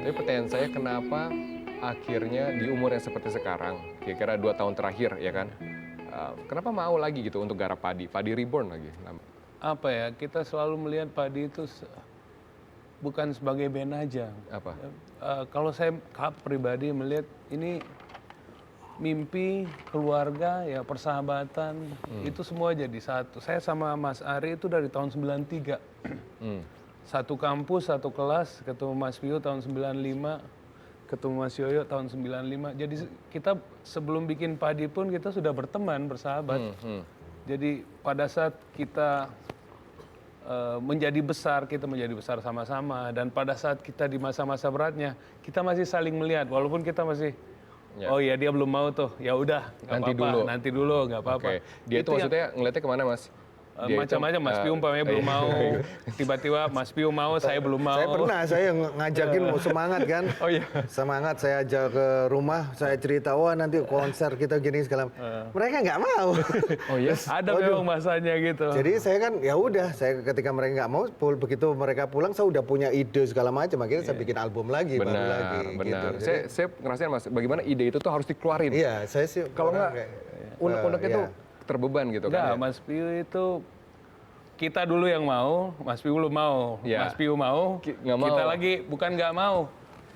Tapi pertanyaan saya, kenapa akhirnya di umur yang seperti sekarang, kira-kira 2 tahun terakhir ya kan, kenapa mau lagi gitu untuk garap padi reborn lagi? Apa ya, kita selalu melihat padi itu bukan sebagai band aja. Apa? Kalau saya pribadi melihat ini mimpi, keluarga, ya persahabatan, itu semua jadi satu. Saya sama Mas Ari itu dari tahun 93. Satu kampus, satu kelas, ketemu Mas Pio tahun 95, ketemu Mas Yoyo tahun 95. Jadi kita sebelum bikin padi pun kita sudah berteman, bersahabat. Jadi pada saat kita menjadi besar, kita menjadi besar sama-sama. Dan pada saat kita di masa-masa beratnya, kita masih saling melihat. Walaupun kita masih, oh ya dia belum mau tuh, ya udah, nanti dulu, nggak apa-apa. Dia itu maksudnya ngeliatnya kemana, Mas? Macam-macam, Mas Piu umpamanya belum mau, tiba-tiba Mas Piu mau, saya belum mau. Saya ngajakin mau semangat kan. Oh iya. Semangat, saya ajak ke rumah, saya cerita, wah nanti konser kita gini segala. Mereka nggak mau. Oh yes. Ada memang masanya gitu. Jadi saya kan ya udah, saya ketika mereka nggak mau, begitu mereka pulang saya udah punya ide segala macam. Akhirnya saya bikin album lagi, baru lagi. Benar. Gitu. Saya ngerasain, Mas, bagaimana ide itu tuh harus dikeluarin. Iya, saya sih. Kalau nggak, unek-uneknya tuh terbeban gitu Enggak, kan. Mas Piu itu kita dulu yang mau, Mas Piu belum mau. Mas Piu mau, kita lagi bukan nggak mau,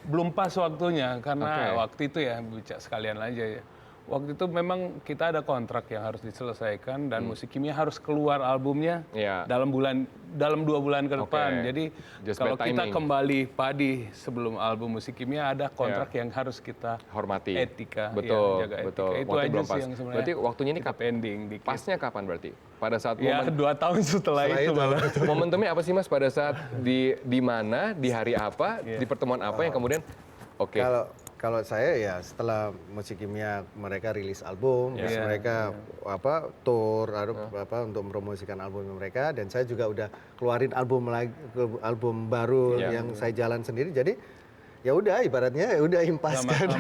belum pas waktunya karena waktu itu ya bicara sekalian aja ya. Waktu itu memang kita ada kontrak yang harus diselesaikan dan Musik Kimia harus keluar albumnya dalam 2 bulan ke depan. Jadi kalau kita kembali padi sebelum album Musik Kimia ada kontrak yang harus kita hormati. Etika. Betul, jaga betul. Etika. Itu aja sih yang sebenarnya. Berarti waktunya ini pending dikit. Pasnya kapan berarti? Pada saat ya, 2 tahun setelah itu malah. Momentumnya apa sih, Mas, pada saat di mana, di hari apa, di pertemuan apa yang kemudian Kalau saya ya setelah Musik Kimia mereka rilis album, terus mereka tour untuk mempromosikan album mereka, dan saya juga udah keluarin album baru yang saya jalan sendiri. Jadi ya udah ibaratnya udah impas kan,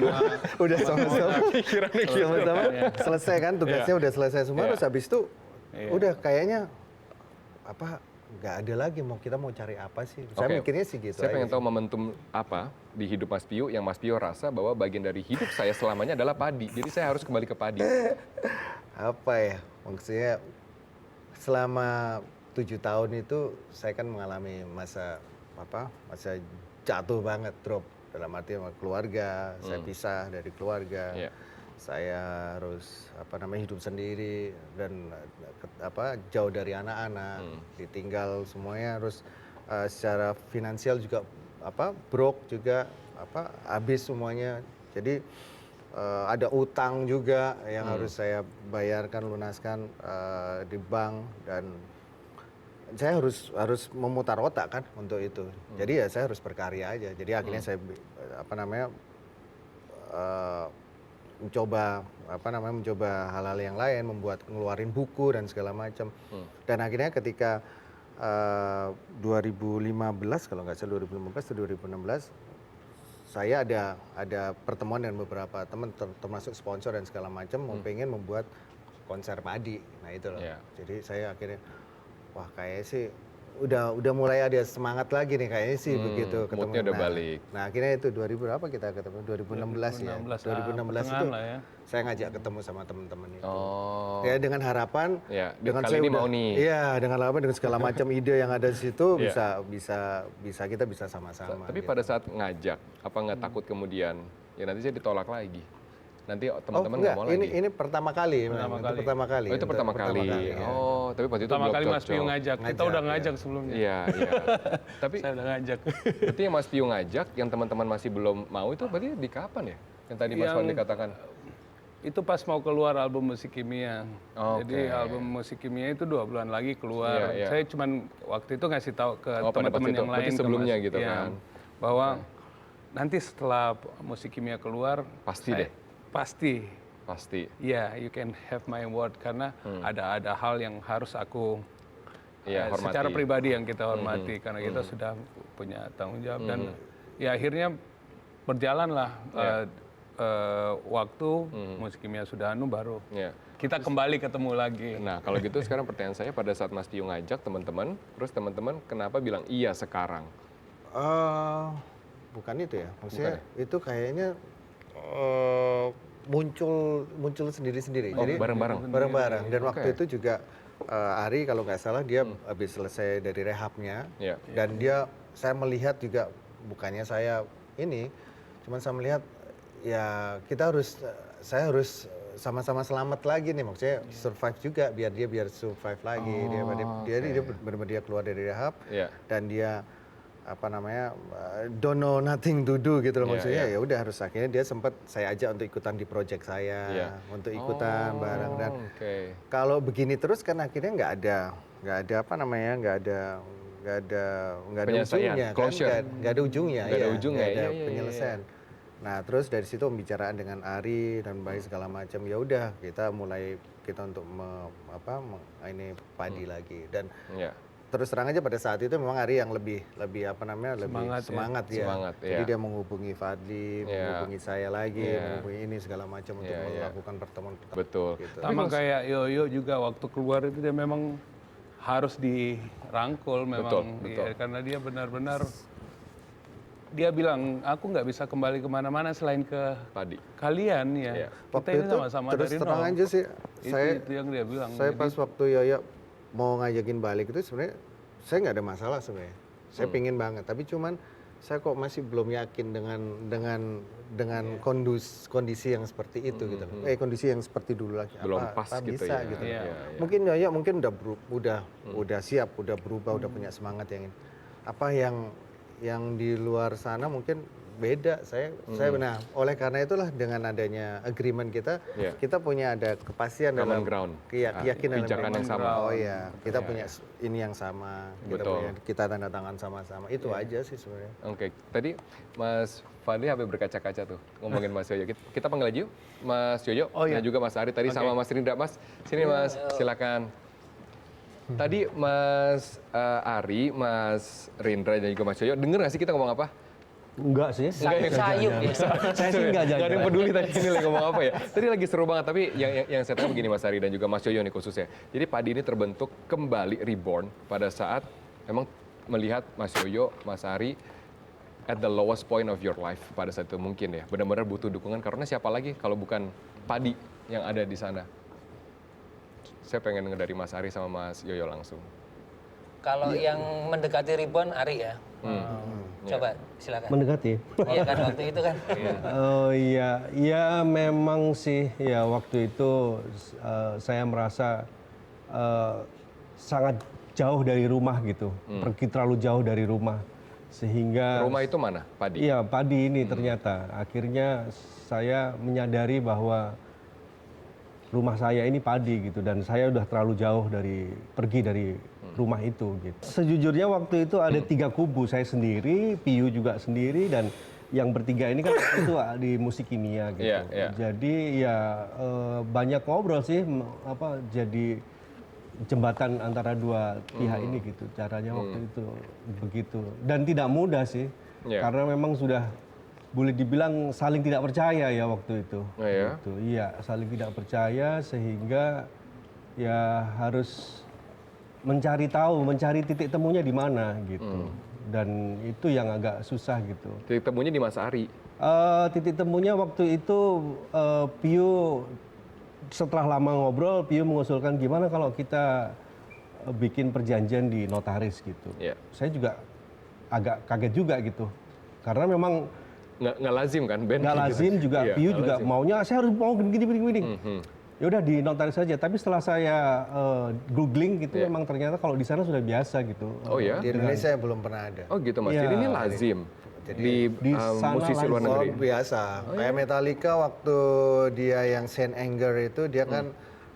udah sama-sama selesai kan, tugasnya udah selesai semua. Terus habis itu udah kayaknya nggak ada lagi, kita mau cari apa sih? Saya mikirnya sih gitu. Saya pengen tahu momentum apa di hidup Mas Pio yang Mas Pio rasa bahwa bagian dari hidup saya selamanya adalah padi. Jadi saya harus kembali ke padi. Apa ya? Maksudnya selama 7 tahun itu saya kan mengalami masa jatuh banget, drop dalam arti sama keluarga. Saya pisah dari keluarga. Saya harus hidup sendiri dan jauh dari anak-anak, ditinggal semuanya, harus secara finansial juga broke juga, habis semuanya. Jadi ada utang juga yang harus saya bayarkan, lunaskan di bank, dan saya harus memutar otak kan untuk itu. Jadi ya saya harus berkarya aja. Jadi akhirnya saya mencoba hal-hal yang lain, ngeluarin buku dan segala macam. Dan akhirnya ketika 2015 kalau nggak salah, 2015 atau 2016, saya ada pertemuan dengan beberapa teman, termasuk sponsor dan segala macam, pengen membuat konser padi. Nah itu loh. Jadi saya akhirnya kayaknya sih udah mulai ada semangat lagi nih kayaknya sih, begitu ketemu. Moodnya udah balik. Nah akhirnya itu 2000 berapa kita ketemu? 2016 ya. 2016 itu saya ngajak ketemu sama teman-teman itu. Ya dengan harapan dengan kali saya ini mau nih. Iya, dengan harapan dengan segala macam ide yang ada di situ bisa kita bisa sama-sama. Tapi gitu. pada saat ngajak, apa nggak takut kemudian ya nanti saya ditolak lagi? Nanti teman-teman nggak mau lagi. Ini pertama kali. Oh, itu pertama kali. Ya. Tapi waktu itu pertama belum kali cocok. Mas Pio ngajak. Kita udah ngajak sebelumnya. Iya. Tapi saya udah ngajak. berarti yang Mas Pio ngajak, yang teman-teman masih belum mau, itu berarti di kapan ya? Yang tadi Mas Fadli katakan. Itu pas mau keluar album Musik Kimia. Jadi album Musik Kimia itu 2 bulan lagi keluar. Saya cuman waktu itu ngasih tahu ke teman-teman yang lain. Berarti sebelumnya gitu kan? Bahwa nanti setelah Musik Kimia keluar, Pasti. Ya, you can have my word, karena ada hal yang harus aku secara pribadi yang kita hormati, karena kita sudah punya tanggung jawab, dan ya akhirnya berjalanlah waktu Musik Kimia sudah baru kita kembali ketemu lagi. Nah kalau gitu sekarang pertanyaan saya, pada saat Mas Pio ngajak teman-teman, terus teman-teman kenapa bilang iya sekarang? bukan itu ya. Maksudnya itu kayaknya muncul sendiri-sendiri. Oh, Jadi bareng-bareng. Dan waktu Oke. itu juga Ari kalau nggak salah dia habis selesai dari rehabnya Iya. dan saya melihat juga bukannya saya cuman saya melihat ya saya harus sama-sama selamat lagi nih, maksudnya survive juga biar survive lagi. Dia benar-benar dia keluar dari rehab Iya. dan dia don't know nothing to do gitu loh, Iya, maksudnya iya. ya udah harus akhirnya dia sempat saya ajak untuk ikutan di project saya, Iya. untuk ikutan bareng. Dan Oke. kalau begini terus kan akhirnya nggak ada Penyelesaian, ujungnya closure. kan, nggak ada ujungnya, Nggak ada iya, ujungnya, nggak ada iya, iya, iya. penyelesaian. Nah terus dari situ pembicaraan dengan Ari dan baik segala macam, ya udah kita untuk ini padi lagi. Dan Iya. terus terang aja pada saat itu memang Ari yang lebih semangat ya. Semangat, Jadi iya. dia menghubungi Fadli, Iya. menghubungi saya lagi, Iya. menghubungi ini segala macam untuk Iya, iya. melakukan pertemuan. Betul. Gitu. Sama kayak Yoyo juga waktu keluar itu dia memang harus dirangkul memang. Betul. Iya, karena dia benar-benar dia bilang aku nggak bisa kembali kemana-mana selain ke Padi. kalian ya. Iya. Kita Waktu ini itu sama-sama terus dari terang nol. aja sih, Itu yang dia bilang. saya Jadi, pas waktu Yoyo mau ngajakin balik itu sebenarnya saya nggak ada masalah sebenarnya. Saya pingin banget, tapi cuman saya kok masih belum yakin dengan kondisi yang seperti itu gitu loh. Kondisi yang seperti dulu lagi. Belum apa pas gitu bisa ya. gitu. Iya. Iya. Mungkin Yoyo udah siap, udah berubah, udah punya semangat yang ini. Apa yang di luar sana mungkin beda. Saya benar. Oleh karena itulah dengan adanya agreement kita, Iya. kita punya ada kepastian Common dalam ground. keyakinan dalam Pijakan yang sama. Oh iya, kita punya ini yang sama, Betul. kita tanda tangan sama-sama. Itu aja sih sebenarnya. Oke, tadi Mas Fadli habis berkaca-kaca tuh ngomongin Mas Yoyo. Kita panggil aja yuk, Mas Yoyo Oh, iya. dan juga Mas Ari tadi sama Mas Rindra. Mas, sini Mas, silakan. Tadi Mas Ari, Mas Rindra dan juga Mas Yoyo, denger nggak sih kita ngomong apa? Enggak sih. Sayup ya. Saya sih enggak Nggak ada yang jalan. peduli tadi ini lagi ngomong apa ya. Tadi lagi seru banget, tapi yang saya tahu begini Mas Ari dan juga Mas Yoyo nih khususnya. Jadi Padi ini terbentuk kembali reborn pada saat memang melihat Mas Yoyo, Mas Ari at the lowest point of your life pada saat itu mungkin ya. Benar-benar butuh dukungan karena siapa lagi kalau bukan Padi yang ada di sana. Saya pengen denger dari Mas Ari sama Mas Yoyo langsung. Kalau yang mendekati ribuan Ari ya. Coba silakan. Mendekati. Iya kan waktu itu kan. Oh iya, ya memang sih ya waktu itu saya merasa sangat jauh dari rumah gitu, pergi terlalu jauh dari rumah sehingga Rumah itu mana? Padi. iya padi ini ternyata akhirnya saya menyadari bahwa rumah saya ini padi gitu dan saya udah terlalu jauh pergi dari rumah itu gitu. Sejujurnya waktu itu ada 3 kubu, saya sendiri, Piyu juga sendiri dan yang bertiga ini kan waktu itu di musik kimia gitu. Iya, iya. Jadi ya banyak ngobrol sih jadi jembatan antara dua pihak ini gitu. Caranya waktu itu begitu dan tidak mudah sih. Iya. Karena memang sudah boleh dibilang saling tidak percaya ya waktu itu. Oh, ya? Gitu. Iya, saling tidak percaya sehingga ya harus mencari titik temunya di mana gitu. Dan itu yang agak susah gitu. Titik temunya di Mas Ari. Titik temunya waktu itu Piyu setelah lama ngobrol, Piyu mengusulkan gimana kalau kita bikin perjanjian di notaris gitu. Iya. Saya juga agak kaget juga gitu. Karena memang Nggak lazim kan band nggak kayak lazim gitu. juga, Iya, Piyu nggak juga lazim. maunya saya harus mau gini. Ya udah di notaris saja. Tapi setelah saya googling gitu, Iya. memang ternyata kalau di sana sudah biasa gitu. Oh ya? Di Indonesia belum pernah ada. Oh gitu Mas. Iya. Jadi ini lazim di sana musisi luar lazim. Oh, negeri. biasa. Kayak Metallica waktu dia yang Saint Anger itu dia kan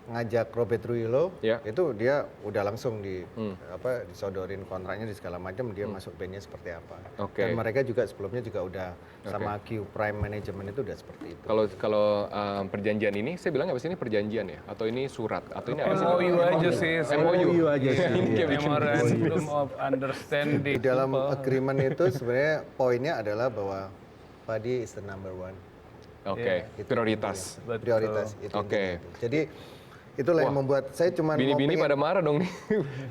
ngajak Robert Trujillo, Ya. itu dia udah langsung disodorin kontraknya di segala macam, dia masuk bandnya seperti apa. Oke. Dan mereka juga sebelumnya juga udah sama Q Prime Management itu udah seperti itu. Kalau perjanjian ini, saya bilang apa sih ini perjanjian ya? Atau ini surat? Atau ini apa sih? MOU aja sih. MOU aja sih. Ini kayak bikin Memorandum of Understanding. Di dalam agreement itu sebenarnya poinnya adalah bahwa Padi is the number one. Oke, prioritas. Prioritas itu. Oke. intinya itu. Jadi itulah yang membuat saya cuma mau Bini-bini pengen- pada marah dong nih.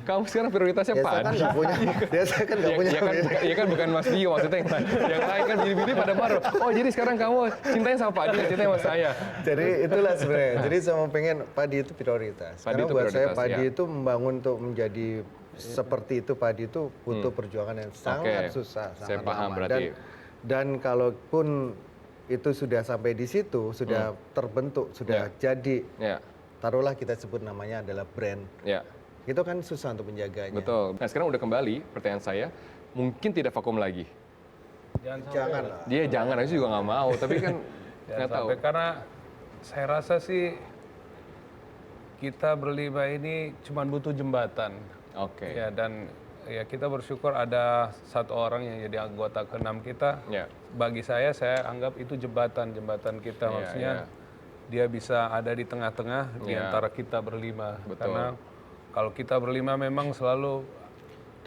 Kamu sekarang prioritasnya ya, saya kan padi. nggak punya, ya saya kan nggak punya. Ya kan bukan Mas Dio maksudnya yang lain kan bini-bini pada marah. Oh jadi sekarang kamu cintanya sama padi, cintanya sama saya. Jadi itulah sebenarnya. Jadi saya mau pengen padi itu prioritas. Padi Karena itu buat saya prioritas, padi ya. itu membangun untuk menjadi seperti itu, padi itu butuh perjuangan yang sangat susah, Saya sangat paham lama. berarti. Dan kalaupun itu sudah sampai di situ, sudah terbentuk, sudah jadi, Ya, taruhlah kita sebut namanya adalah brand. ya. Itu kan susah untuk menjaganya. Betul. Nah sekarang udah kembali, pertanyaan saya, mungkin tidak vakum lagi. Janganlah. Dia jangan, aku juga nggak mau, tapi kan nggak tahu. Sampai karena saya rasa sih kita berlima ini cuma butuh jembatan. Oke. Ya, dan ya kita bersyukur ada satu orang yang jadi anggota ke-6 kita. Ya. Bagi saya anggap itu jembatan kita. Iya, Maksudnya iya. dia bisa ada di tengah-tengah di Iya. antara kita berlima. Betul. Karena kalau kita berlima memang selalu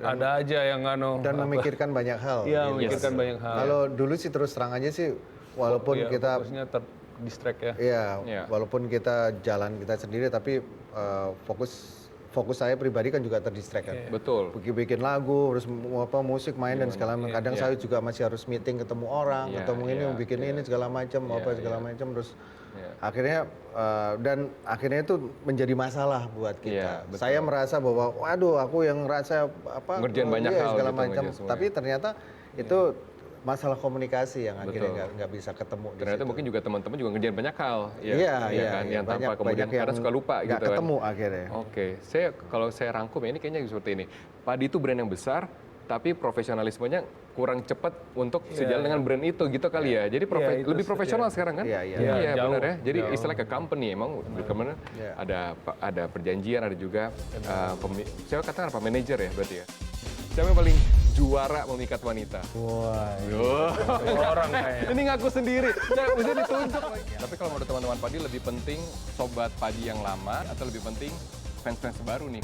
ada aja yang Dan memikirkan banyak hal. Iya, gitu. memikirkan banyak hal. Kalau dulu sih terus terang aja sih, walaupun Iya, kita fokusnya terdistract ya. Iya, Iya. walaupun kita jalan kita sendiri, tapi fokus saya pribadi kan juga terdistract kan. Betul. Bikin lagu, terus musik main dan segala macam. Kadang Iya. saya juga masih harus meeting ketemu orang, Iya, ketemu ini, iya, bikin ini segala macam, segala macam. Terus Iya. akhirnya akhirnya itu menjadi masalah buat Iya, kita. betul. Saya merasa bahwa, waduh, aku yang ngerasa apa Ngerjain banyak hal segala gitu, macam. ngerjain semuanya. Tapi ternyata itu masalah komunikasi yang akhirnya Betul. nggak bisa ketemu di Ternyata situ. mungkin juga teman-teman juga ngerjain banyak hal. Iya, kan? Yang tanpa kemudian karena suka lupa nggak gitu kan. ketemu akhirnya. Oke, kalau saya rangkum ya ini kayaknya seperti ini. Padi itu brand yang besar, tapi profesionalismenya kurang cepat untuk sejalan dengan brand itu gitu kali ya. Jadi Iya, itu lebih profesional sekarang kan? Iya, iya. Iya, jauh, benar ya. Jadi jauh. istilah ke company emang kemana Iya. ada perjanjian, ada juga saya katakan apa manajer ya berarti ya. Siapa yang paling juara memikat wanita? Wah, Orang kayaknya. Ini ngaku sendiri, jangan mesti ditunjuk lagi. Tapi kalau menurut teman-teman Padi lebih penting sobat Padi yang lama atau lebih penting fans-fans baru nih?